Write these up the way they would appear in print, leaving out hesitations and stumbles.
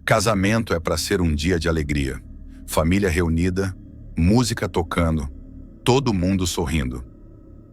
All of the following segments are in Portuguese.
Casamento é para ser um dia de alegria. Família reunida, música tocando, todo mundo sorrindo.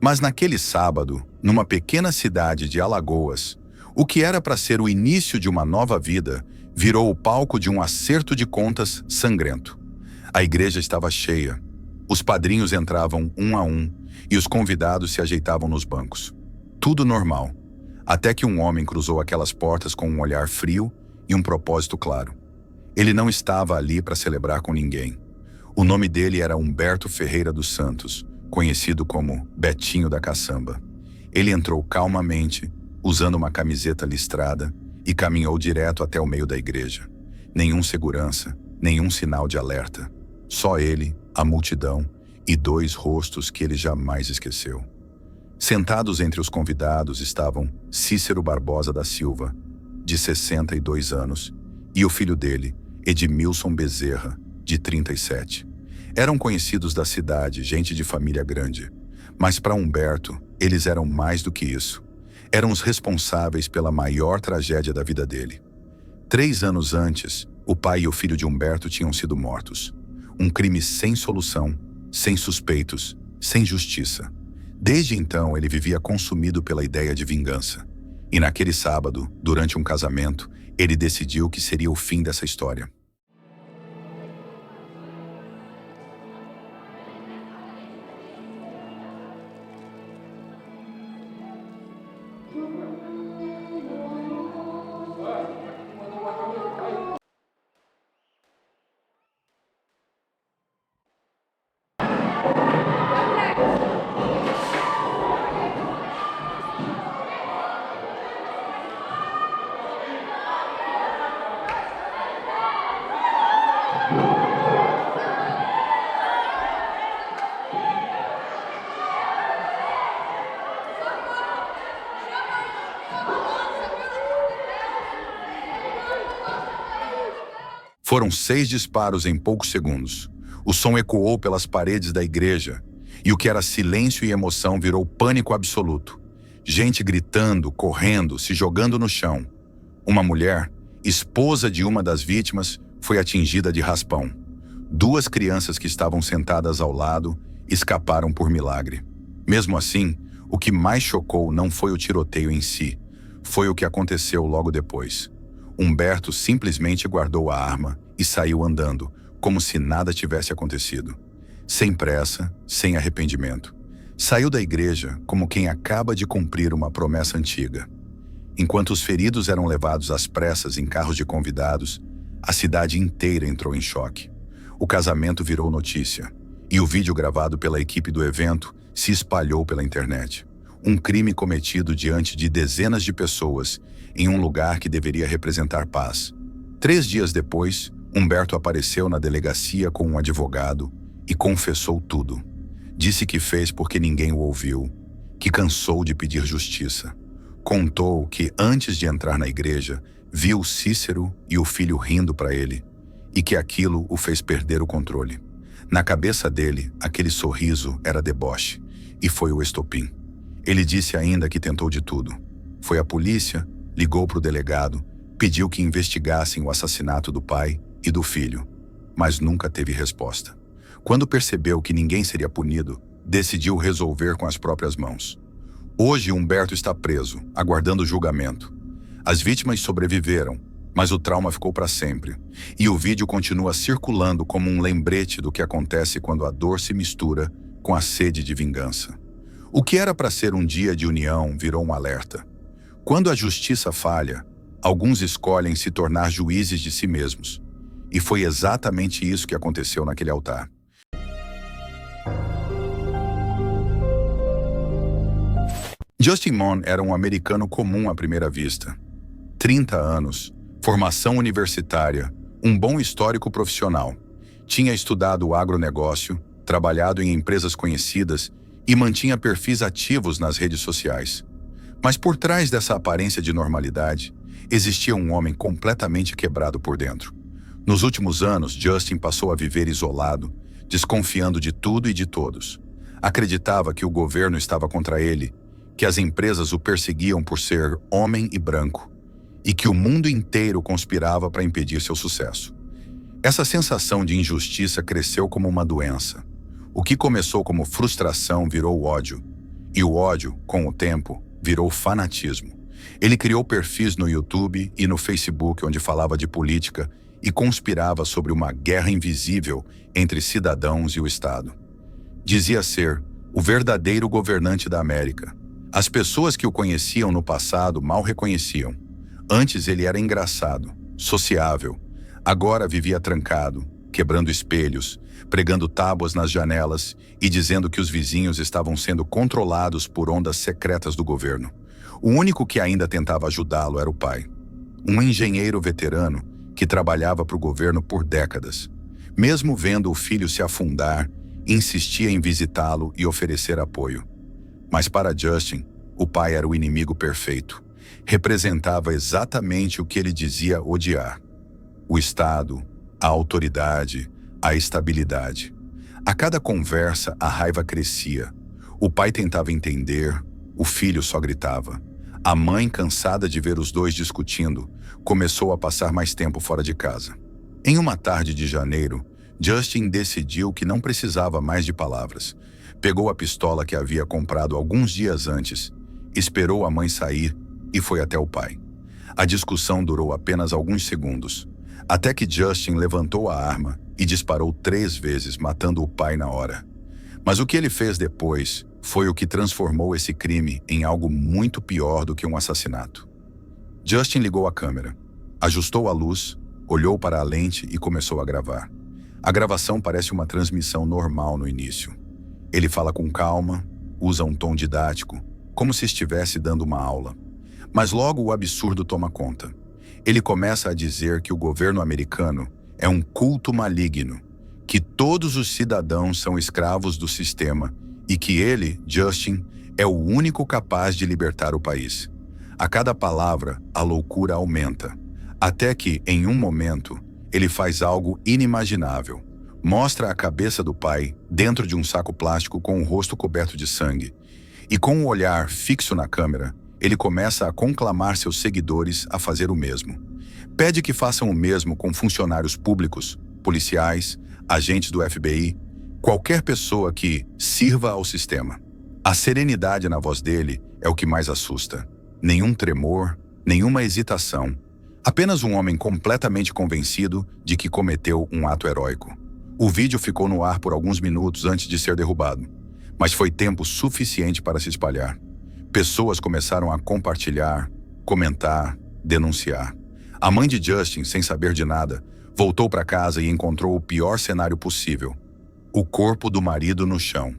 Mas naquele sábado, numa pequena cidade de Alagoas, o que era para ser o início de uma nova vida virou o palco de um acerto de contas sangrento. A igreja estava cheia. Os padrinhos entravam um a um e os convidados se ajeitavam nos bancos. Tudo normal, até que um homem cruzou aquelas portas com um olhar frio e um propósito claro. Ele não estava ali para celebrar com ninguém. O nome dele era Humberto Ferreira dos Santos, conhecido como Betinho da Caçamba. Ele entrou calmamente, usando uma camiseta listrada, e caminhou direto até o meio da igreja. Nenhum segurança, nenhum sinal de alerta. Só ele, a multidão e dois rostos que ele jamais esqueceu. Sentados entre os convidados estavam Cícero Barbosa da Silva, de 62 anos, e o filho dele, Edmilson Bezerra, de 37. Eram conhecidos da cidade, gente de família grande. Mas para Humberto, eles eram mais do que isso. Eram os responsáveis pela maior tragédia da vida dele. 3 anos antes, o pai e o filho de Humberto tinham sido mortos. Um crime sem solução, sem suspeitos, sem justiça. Desde então, ele vivia consumido pela ideia de vingança. E naquele sábado, durante um casamento, ele decidiu que seria o fim dessa história. Foram 6 disparos em poucos segundos. O som ecoou pelas paredes da igreja, e o que era silêncio e emoção virou pânico absoluto. Gente gritando, correndo, se jogando no chão. Uma mulher, esposa de uma das vítimas, foi atingida de raspão. 2 crianças que estavam sentadas ao lado escaparam por milagre. Mesmo assim, o que mais chocou não foi o tiroteio em si, foi o que aconteceu logo depois. Humberto simplesmente guardou a arma e saiu andando, como se nada tivesse acontecido. Sem pressa, sem arrependimento. Saiu da igreja como quem acaba de cumprir uma promessa antiga. Enquanto os feridos eram levados às pressas em carros de convidados, a cidade inteira entrou em choque. O casamento virou notícia, e o vídeo gravado pela equipe do evento se espalhou pela internet. Um crime cometido diante de dezenas de pessoas, em um lugar que deveria representar paz. 3 dias depois, Humberto apareceu na delegacia com um advogado e confessou tudo. Disse que fez porque ninguém o ouviu, que cansou de pedir justiça. Contou que, antes de entrar na igreja, viu Cícero e o filho rindo para ele, e que aquilo o fez perder o controle. Na cabeça dele, aquele sorriso era deboche, e foi o estopim. Ele disse ainda que tentou de tudo. Foi à polícia, ligou para o delegado, pediu que investigassem o assassinato do pai e do filho, mas nunca teve resposta. Quando percebeu que ninguém seria punido, decidiu resolver com as próprias mãos. Hoje, Humberto está preso, aguardando julgamento. As vítimas sobreviveram, mas o trauma ficou para sempre, e o vídeo continua circulando como um lembrete do que acontece quando a dor se mistura com a sede de vingança. O que era para ser um dia de união virou um alerta. Quando a justiça falha, alguns escolhem se tornar juízes de si mesmos. E foi exatamente isso que aconteceu naquele altar. Justin Mon era um americano comum à primeira vista. 30 anos, formação universitária, um bom histórico profissional. Tinha estudado o agronegócio, trabalhado em empresas conhecidas e mantinha perfis ativos nas redes sociais. Mas por trás dessa aparência de normalidade, existia um homem completamente quebrado por dentro. Nos últimos anos, Justin passou a viver isolado, desconfiando de tudo e de todos. Acreditava que o governo estava contra ele, que as empresas o perseguiam por ser homem e branco, e que o mundo inteiro conspirava para impedir seu sucesso. Essa sensação de injustiça cresceu como uma doença. O que começou como frustração virou ódio, e o ódio, com o tempo, virou fanatismo. Ele criou perfis no YouTube e no Facebook onde falava de política e conspirava sobre uma guerra invisível entre cidadãos e o Estado. Dizia ser o verdadeiro governante da América. As pessoas que o conheciam no passado mal reconheciam. Antes ele era engraçado, sociável. Agora vivia trancado, quebrando espelhos, pregando tábuas nas janelas e dizendo que os vizinhos estavam sendo controlados por ondas secretas do governo. O único que ainda tentava ajudá-lo era o pai. Um engenheiro veterano que trabalhava para o governo por décadas. Mesmo vendo o filho se afundar, insistia em visitá-lo e oferecer apoio. Mas para Justin, o pai era o inimigo perfeito. Representava exatamente o que ele dizia odiar: o Estado, a autoridade, a estabilidade. A cada conversa, a raiva crescia. O pai tentava entender, o filho só gritava. A mãe, cansada de ver os dois discutindo, começou a passar mais tempo fora de casa. Em uma tarde de janeiro, Justin decidiu que não precisava mais de palavras. Pegou a pistola que havia comprado alguns dias antes, esperou a mãe sair e foi até o pai. A discussão durou apenas alguns segundos, até que Justin levantou a arma e disparou 3 vezes, matando o pai na hora. Mas o que ele fez depois foi o que transformou esse crime em algo muito pior do que um assassinato. Justin ligou a câmera, ajustou a luz, olhou para a lente e começou a gravar. A gravação parece uma transmissão normal no início. Ele fala com calma, usa um tom didático, como se estivesse dando uma aula. Mas logo o absurdo toma conta. Ele começa a dizer que o governo americano é um culto maligno, que todos os cidadãos são escravos do sistema e que ele, Justin, é o único capaz de libertar o país. A cada palavra, a loucura aumenta, até que, em um momento, ele faz algo inimaginável. Mostra a cabeça do pai dentro de um saco plástico com o rosto coberto de sangue. E com o olhar fixo na câmera, ele começa a conclamar seus seguidores a fazer o mesmo. Pede que façam o mesmo com funcionários públicos, policiais, agentes do FBI, qualquer pessoa que sirva ao sistema. A serenidade na voz dele é o que mais assusta. Nenhum tremor, nenhuma hesitação. Apenas um homem completamente convencido de que cometeu um ato heróico. O vídeo ficou no ar por alguns minutos antes de ser derrubado, mas foi tempo suficiente para se espalhar. Pessoas começaram a compartilhar, comentar, denunciar. A mãe de Justin, sem saber de nada, voltou para casa e encontrou o pior cenário possível: o corpo do marido no chão.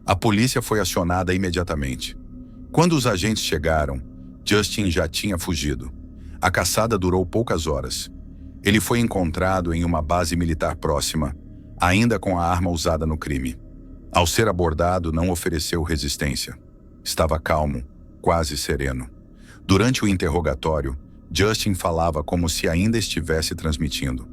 A polícia foi acionada imediatamente. Quando os agentes chegaram, Justin já tinha fugido. A caçada durou poucas horas. Ele foi encontrado em uma base militar próxima, ainda com a arma usada no crime. Ao ser abordado, não ofereceu resistência. Estava calmo, quase sereno. Durante o interrogatório, Justin falava como se ainda estivesse transmitindo.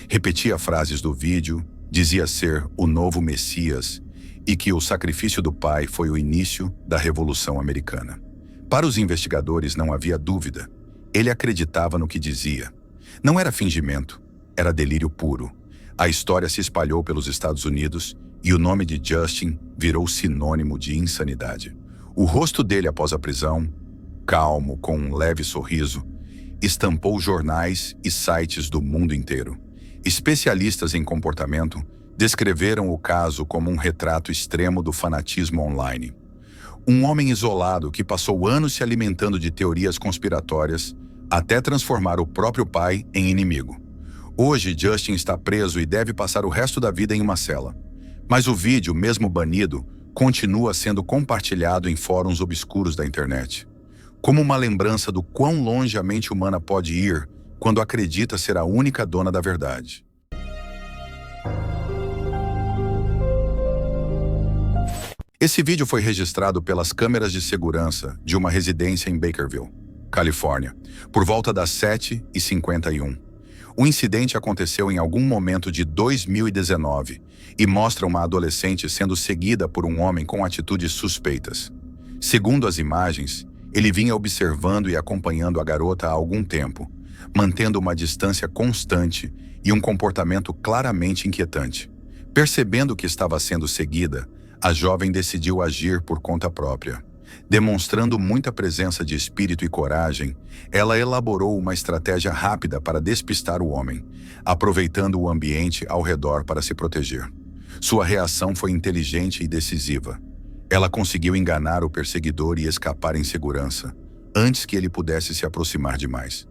Repetia frases do vídeo, dizia ser o novo Messias e que o sacrifício do pai foi o início da Revolução Americana. Para os investigadores não havia dúvida. Ele acreditava no que dizia. Não era fingimento, era delírio puro. A história se espalhou pelos Estados Unidos e o nome de Justin virou sinônimo de insanidade. O rosto dele após a prisão, calmo, com um leve sorriso, estampou jornais e sites do mundo inteiro. Especialistas em comportamento descreveram o caso como um retrato extremo do fanatismo online. Um homem isolado que passou anos se alimentando de teorias conspiratórias até transformar o próprio pai em inimigo. Hoje, Justin está preso e deve passar o resto da vida em uma cela. Mas o vídeo, mesmo banido, continua sendo compartilhado em fóruns obscuros da internet. Como uma lembrança do quão longe a mente humana pode ir quando acredita ser a única dona da verdade. Esse vídeo foi registrado pelas câmeras de segurança de uma residência em Bakerville, Califórnia, por volta das 7h51. O incidente aconteceu em algum momento de 2019 e mostra uma adolescente sendo seguida por um homem com atitudes suspeitas. Segundo as imagens, Ele vinha observando e acompanhando a garota há algum tempo, mantendo uma distância constante e um comportamento claramente inquietante. Percebendo que estava sendo seguida, a jovem decidiu agir por conta própria. Demonstrando muita presença de espírito e coragem, ela elaborou uma estratégia rápida para despistar o homem, aproveitando o ambiente ao redor para se proteger. Sua reação foi inteligente e decisiva. Ela conseguiu enganar o perseguidor e escapar em segurança, antes que ele pudesse se aproximar demais.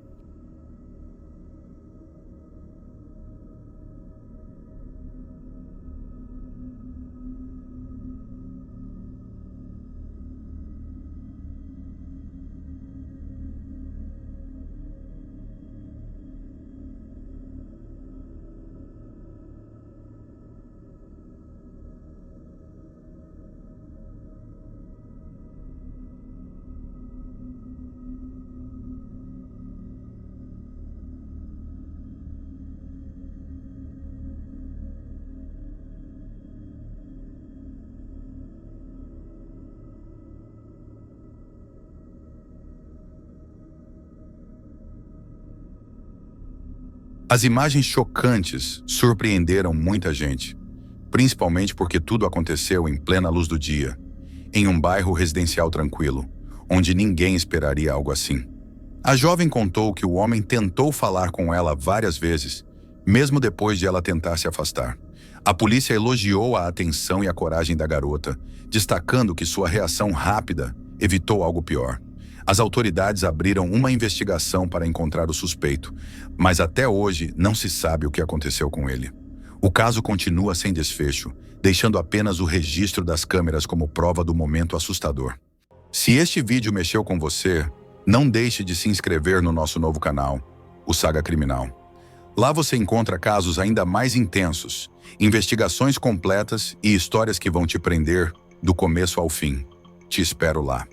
As imagens chocantes surpreenderam muita gente, principalmente porque tudo aconteceu em plena luz do dia, em um bairro residencial tranquilo, onde ninguém esperaria algo assim. A jovem contou que o homem tentou falar com ela várias vezes, mesmo depois de ela tentar se afastar. A polícia elogiou a atenção e a coragem da garota, destacando que sua reação rápida evitou algo pior. As autoridades abriram uma investigação para encontrar o suspeito, mas até hoje não se sabe o que aconteceu com ele. O caso continua sem desfecho, deixando apenas o registro das câmeras como prova do momento assustador. Se este vídeo mexeu com você, não deixe de se inscrever no nosso novo canal, o Saga Criminal. Lá você encontra casos ainda mais intensos, investigações completas e histórias que vão te prender do começo ao fim. Te espero lá.